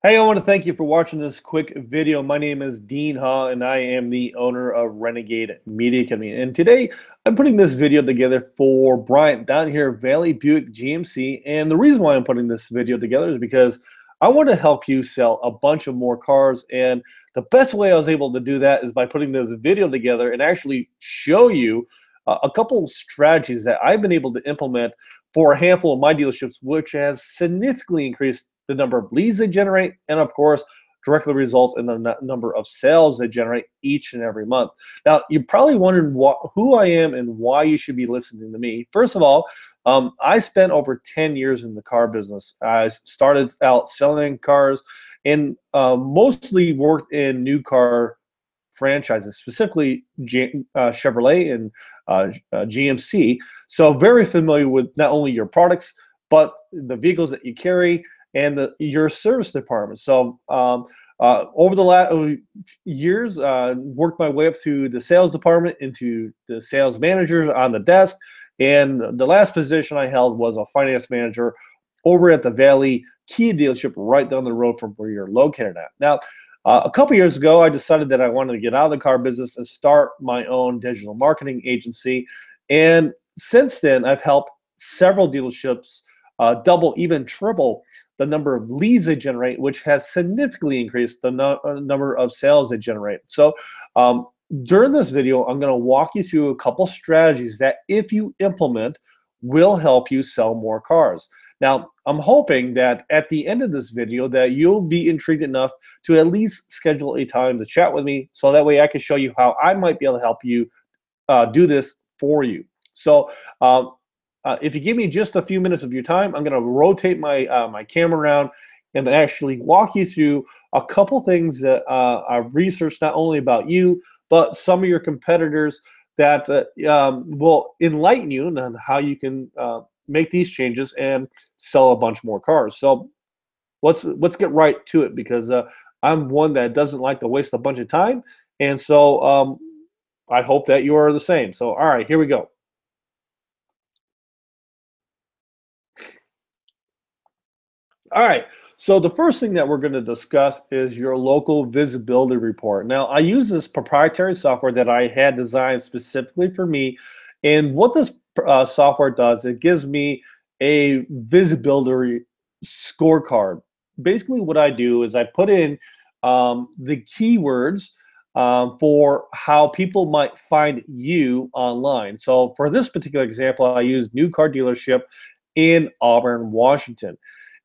Hey, I want to thank you for watching this quick video. My name is Dean Ha, and I am the owner of Renegade Media Company. And today, I'm putting this video together for Bryant down here at Valley Buick GMC. And the reason why I'm putting this video together is because I want to help you sell a bunch of more cars. And the best way I was able to do that is by putting this video together and actually show you a couple strategies that I've been able to implement for a handful of my dealerships, which has significantly increased the number of leads they generate, and of course, directly results in the number of sales they generate each and every month. Now, you're probably wondering who I am and why you should be listening to me. First of all, I spent over 10 years in the car business. I started out selling cars and mostly worked in new car franchises, specifically Chevrolet and GMC. So very familiar with not only your products, but the vehicles that you carry and your service department. So over the last years, worked my way up through the sales department into the sales managers on the desk. And the last position I held was a finance manager over at the Valley Kia dealership right down the road from where you're located at. Now, a couple years ago, I decided that I wanted to get out of the car business and start my own digital marketing agency. And since then, I've helped several dealerships double, even triple the number of leads they generate, which has significantly increased the number of sales they generate. So during this video, I'm going to walk you through a couple strategies that, if you implement, will help you sell more cars. Now, I'm hoping that at the end of this video that you'll be intrigued enough to at least schedule a time to chat with me, so that way I can show you how I might be able to help you do this for you. So if you give me just a few minutes of your time, I'm going to rotate my my camera around and actually walk you through a couple things that I've researched, not only about you, but some of your competitors, that will enlighten you on how you can make these changes and sell a bunch more cars. So let's get right to it, because I'm one that doesn't like to waste a bunch of time, and so I hope that you are the same. So all right, here we go. All right, so the first thing that we're going to discuss is your local visibility report. Now, I use this proprietary software that I had designed specifically for me, and what this software does, it gives me a visibility scorecard. Basically, what I do is I put in the keywords for how people might find you online. So for this particular example, I use new car dealership in Auburn, Washington.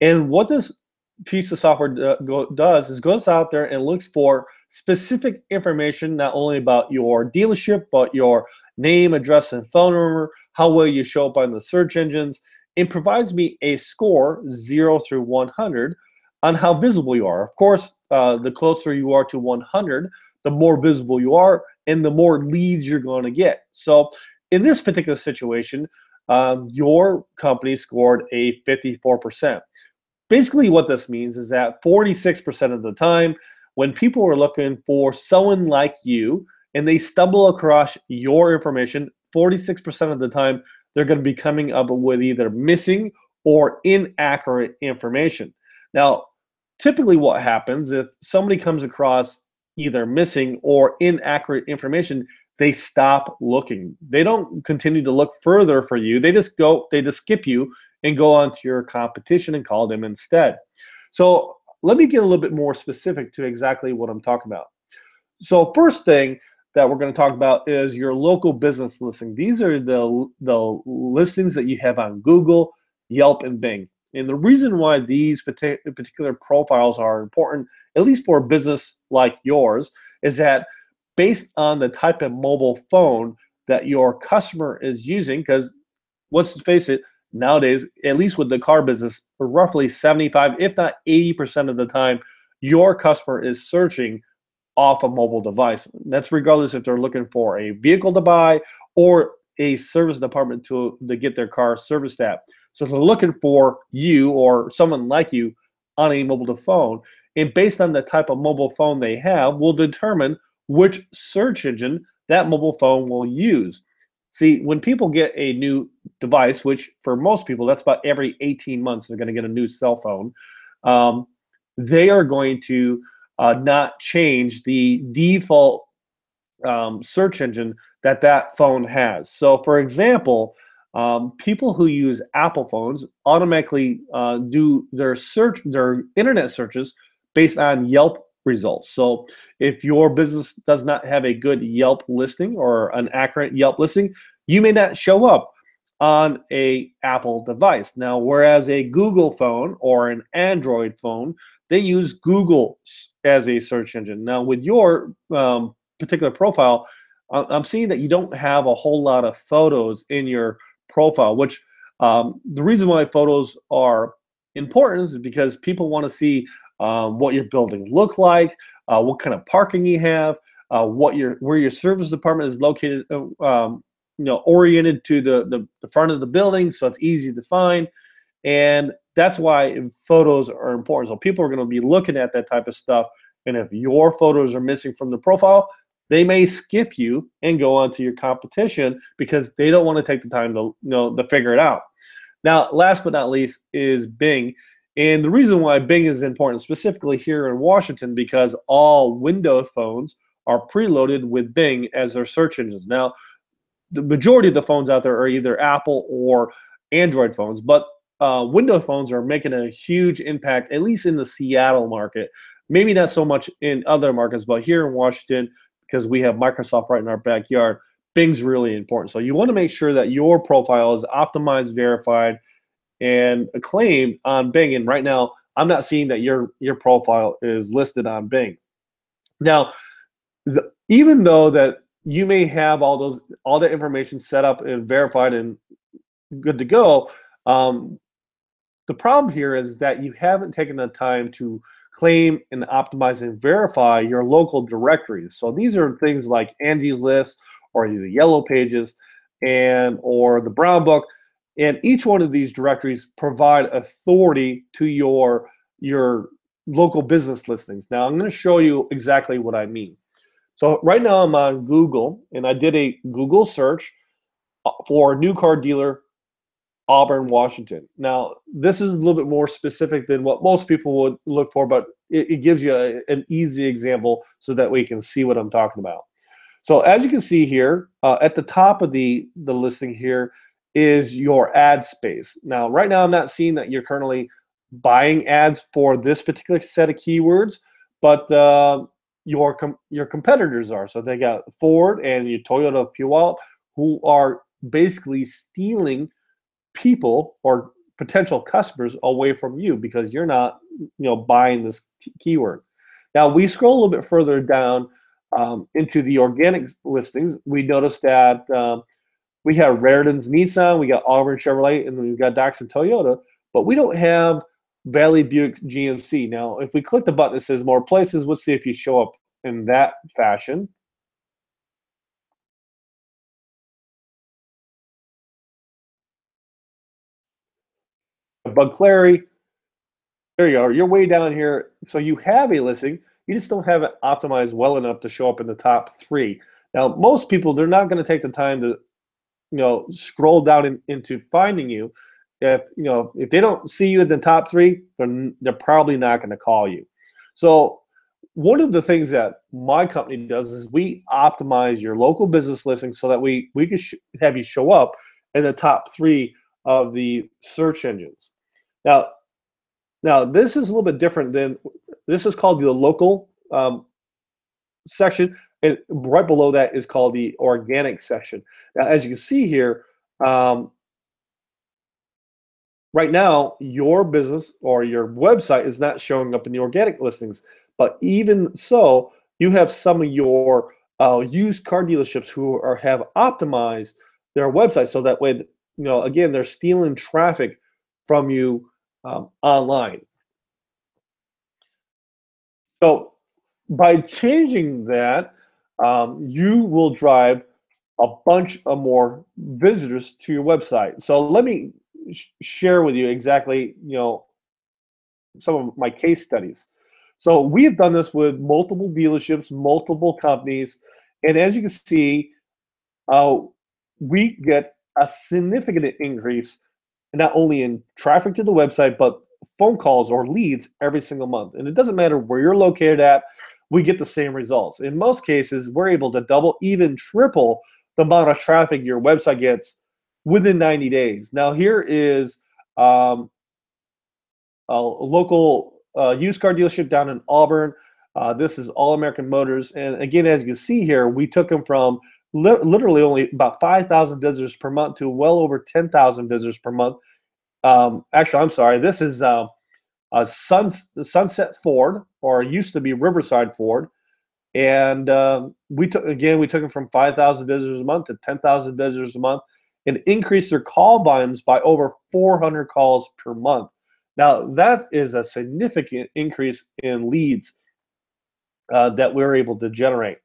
And what this piece of software does is goes out there and looks for specific information, not only about your dealership, but your name, address, and phone number, how well you show up on the search engines, and provides me a score 0 through 100 on how visible you are. Of course, the closer you are to 100, the more visible you are and the more leads you're going to get. So in this particular situation, your company scored a 54%. Basically, what this means is that 46% of the time, when people are looking for someone like you and they stumble across your information, 46% of the time, they're going to be coming up with either missing or inaccurate information. Now, typically what happens if somebody comes across either missing or inaccurate information, they stop looking. They don't continue to look further for you. They just skip you and go on to your competition and call them instead. So let me get a little bit more specific to exactly what I'm talking about. So first thing that we're going to talk about is your local business listing. These are the listings that you have on Google, Yelp, and Bing. And the reason why these particular profiles are important, at least for a business like yours, is that based on the type of mobile phone that your customer is using, because let's face it, nowadays, at least with the car business, roughly 75, if not 80% of the time, your customer is searching off a mobile device. That's regardless if they're looking for a vehicle to buy or a service department to get their car serviced at. So if they're looking for you or someone like you on a mobile phone, and based on the type of mobile phone they have, will determine which search engine that mobile phone will use. See, when people get a new device, which for most people, that's about every 18 months, they're going to get a new cell phone. they are going to not change the default search engine that that phone has. So, for example, people who use Apple phones automatically do their internet searches based on Yelp results. So, if your business does not have a good Yelp listing or an accurate Yelp listing, you may not show up on a Apple device. Now, whereas a Google phone or an Android phone, they use Google as a search engine. Now, with your particular profile, I'm seeing that you don't have a whole lot of photos in your profile, which the reason why photos are important is because people want to see what your building look like, what kind of parking you have, where your service department is located, oriented to the front of the building, so it's easy to find. And that's why photos are important. So people are going to be looking at that type of stuff. And if your photos are missing from the profile, they may skip you and go on to your competition because they don't want to take the time to figure it out. Now, last but not least is Bing. And the reason why Bing is important, specifically here in Washington, because all Windows phones are preloaded with Bing as their search engines. Now, the majority of the phones out there are either Apple or Android phones, but Windows phones are making a huge impact, at least in the Seattle market. Maybe not so much in other markets, but here in Washington, because we have Microsoft right in our backyard, Bing's really important. So you want to make sure that your profile is optimized, verified, and acclaimed on Bing. And right now, I'm not seeing that your profile is listed on Bing. Now, even though that you may have all that information set up and verified and good to go, the problem here is that you haven't taken the time to claim and optimize and verify your local directories. So these are things like Angie's List or the Yellow Pages or the Brown Book. And each one of these directories provide authority to your local business listings. Now I'm going to show you exactly what I mean. So right now I'm on Google, and I did a Google search for new car dealer Auburn, Washington. Now, this is a little bit more specific than what most people would look for, but it gives you an easy example so that we can see what I'm talking about. So as you can see here, at the top of the listing here is your ad space. Now, right now I'm not seeing that you're currently buying ads for this particular set of keywords, but your competitors are. So they got Ford and your Toyota of Puyallup, who are basically stealing people or potential customers away from you because you're not buying this keyword. Now we scroll a little bit further down into the organic listings. We notice that we have Raritan's Nissan, we got Auburn Chevrolet, and we've got Dachshund Toyota, but we don't have Valley Buick GMC. Now if we click the button that says more places, let's see if you show up in that fashion. Bug Clary, there you are. You're way down here. So you have a listing. You just don't have it optimized well enough to show up in the top 3. Now, most people, they're not going to take the time to, scroll down into finding you. If they don't see you in the top 3, they're probably not going to call you. So one of the things that my company does is we optimize your local business listings so that we can have you show up in the top 3 of the search engines. Now, this is a little bit different than, this is called the local section, and right below that is called the organic section. Now, as you can see here, right now, your business or your website is not showing up in the organic listings, but even so, you have some of your used car dealerships who have optimized their website so that way, again, they're stealing traffic from you online. So by changing that, you will drive a bunch of more visitors to your website. So let me share with you exactly, some of my case studies. So we have done this with multiple dealerships, multiple companies, and as you can see, we get a significant increase not only in traffic to the website, but phone calls or leads every single month. And it doesn't matter where you're located at, we get the same results. In most cases, we're able to double, even triple the amount of traffic your website gets within 90 days. Now, here is a local used car dealership down in Auburn. This is All American Motors. And again, as you can see here, we took them from literally only about 5,000 visitors per month to well over 10,000 visitors per month. Actually, I'm sorry. This is Sunset Ford, or used to be Riverside Ford. And we took them from 5,000 visitors a month to 10,000 visitors a month, and increased their call volumes by over 400 calls per month. Now, that is a significant increase in leads that we're able to generate.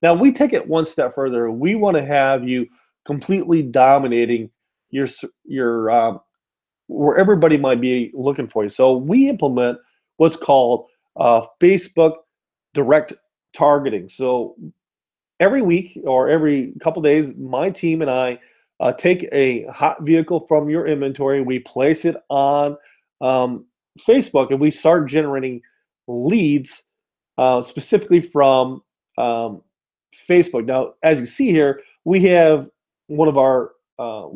Now, we take it one step further. We want to have you completely dominating your where everybody might be looking for you. So we implement what's called Facebook direct targeting. So every week or every couple days, my team and I take a hot vehicle from your inventory, we place it on Facebook, and we start generating leads specifically from Facebook. Now, as you see here, we have one of our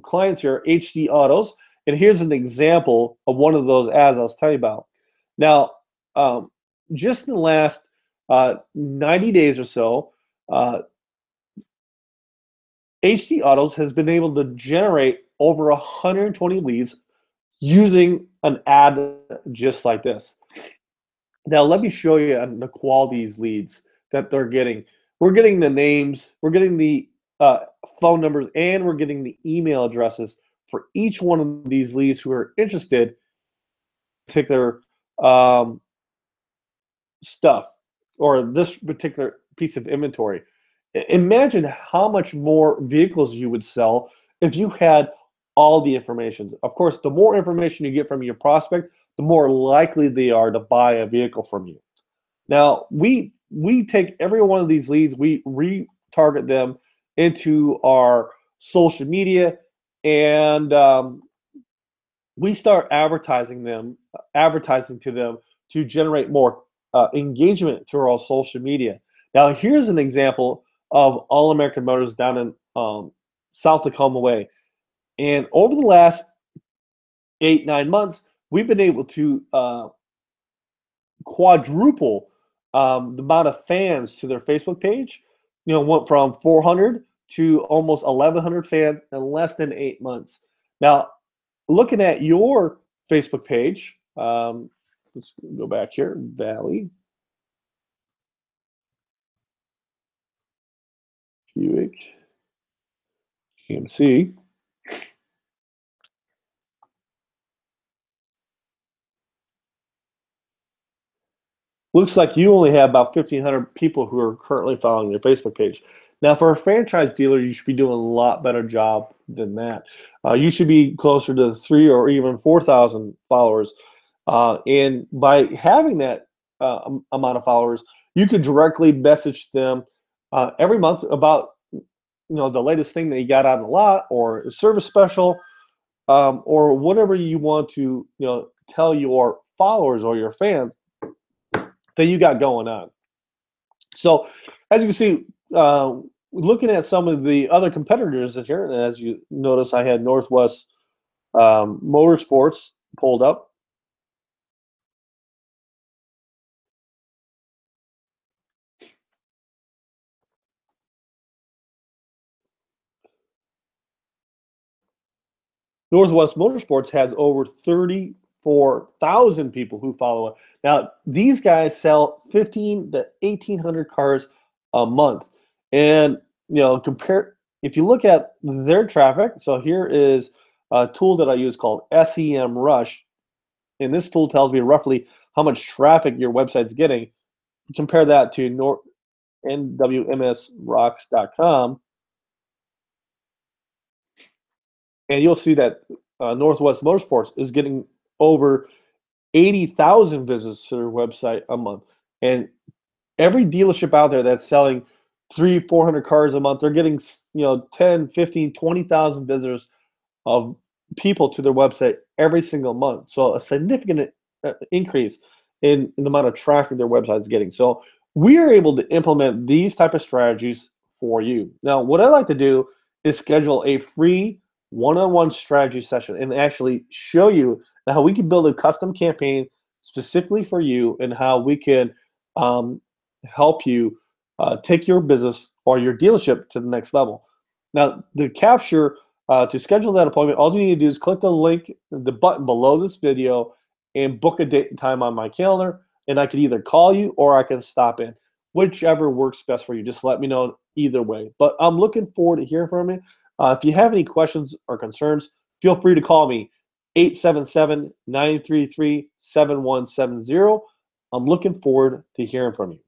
clients here, HD Autos, and here's an example of one of those ads I was telling you about. Now, just in the last 90 days or so, HD Autos has been able to generate over 120 leads using an ad just like this. Now, let me show you the quality of these leads that they're getting. We're getting the names, we're getting the phone numbers, and we're getting the email addresses for each one of these leads who are interested in particular stuff or this particular piece of inventory. Imagine how much more vehicles you would sell if you had all the information. Of course, the more information you get from your prospect, the more likely they are to buy a vehicle from you. Now, we take every one of these leads, we retarget them into our social media, and we start advertising to them to generate more engagement through our social media. Now, here's an example of All American Motors down in South Tacoma Way. And over the last 8-9 months, we've been able to quadruple the amount of fans to their Facebook page. You know, went from 400 to almost 1,100 fans in less than 8 months. Now, looking at your Facebook page, let's go back here, Valley Buick GMC. Looks like you only have about 1,500 people who are currently following your Facebook page. Now, for a franchise dealer, you should be doing a lot better job than that. You should be closer to 3,000 or even 4,000 followers. And by having that amount of followers, you could directly message them every month about the latest thing that you got on the lot, or a service special, or whatever you want to tell your followers or your fans that you got going on. So as you can see, looking at some of the other competitors in here, and as you notice, I had Northwest Motorsports pulled up. Northwest Motorsports has over 34,000 people who follow it. Now, these guys sell 1,500 to 1,800 cars a month. And, if you look at their traffic, so here is a tool that I use called SEM Rush. And this tool tells me roughly how much traffic your website's getting. Compare that to nwmsrocks.com. And you'll see that Northwest Motorsports is getting over 80,000 visits to their website a month. And every dealership out there that's selling 300-400 cars a month, they're getting 10, 15, 20,000 visitors of people to their website every single month. So a significant increase in the amount of traffic their website is getting. So we are able to implement these type of strategies for you. Now, what I like to do is schedule a free one-on-one strategy session and actually show you how we can build a custom campaign specifically for you and how we can um, help you take your business or your dealership to the next level. Now, to schedule that appointment, all you need to do is click the link, the button below this video, and book a date and time on my calendar. And I can either call you or I can stop in, whichever works best for you. Just let me know either way. But I'm looking forward to hearing from you. If you have any questions or concerns, feel free to call me 877-933-7170. I'm looking forward to hearing from you.